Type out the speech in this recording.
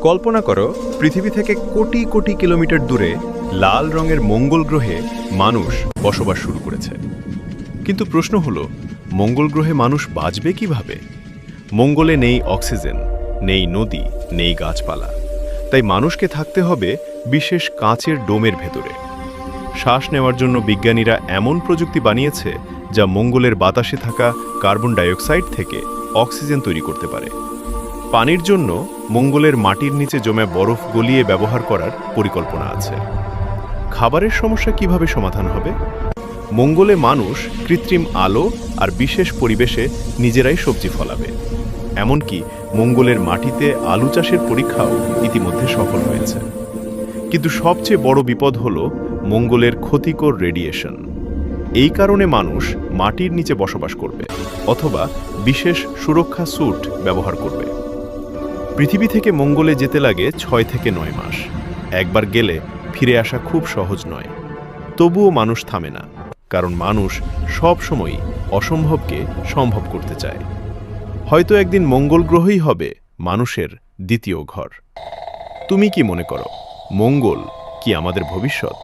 কল্পনা করো পৃথিবী থেকে কোটি কোটি কিলোমিটার দূরে লাল রঙের মঙ্গল গ্রহে মানুষ বসবাস শুরু করেছে। কিন্তু প্রশ্ন হলো, মঙ্গল গ্রহে মানুষ বাঁচবে কিভাবে? মঙ্গলে নেই অক্সিজেন, নেই নদী, নেই গাছপালা। তাই মানুষকে থাকতে হবে বিশেষ কাঁচের ডোমের ভেতরে। শ্বাস নেওয়ার জন্য বিজ্ঞানীরা এমন প্রযুক্তি বানিয়েছে যা মঙ্গলের বাতাসে থাকা কার্বন ডাইঅক্সাইড থেকে অক্সিজেন তৈরি করতে পারে। পানির জন্য মঙ্গলের মাটির নিচে জমে বরফ গলিয়ে ব্যবহার করার পরিকল্পনা আছে। খাবারের সমস্যা কিভাবে সমাধান হবে? মঙ্গলে মানুষ কৃত্রিম আলো আর বিশেষ পরিবেশে নিজেরাই সবজি ফলাবে। এমনকি মঙ্গলের মাটিতে আলু চাষের পরীক্ষাও ইতিমধ্যে সফল হয়েছে। কিন্তু সবচেয়ে বড় বিপদ হল মঙ্গলের ক্ষতিকর রেডিয়েশন। এই কারণে মানুষ মাটির নিচে বসবাস করবে অথবা বিশেষ সুরক্ষা স্যুট ব্যবহার করবে। পৃথিবী থেকে মঙ্গলে যেতে লাগে 6 থেকে 9 মাস। একবার গেলে ফিরে আসা খুব সহজ নয়। তবুও মানুষ থামে না, কারণ মানুষ সব সময়ই অসম্ভবকে সম্ভব করতে চায়। হয়তো একদিন মঙ্গল গ্রহই হবে মানুষের দ্বিতীয় ঘর। তুমি কি মনে করো, মঙ্গল কি আমাদের ভবিষ্যৎ?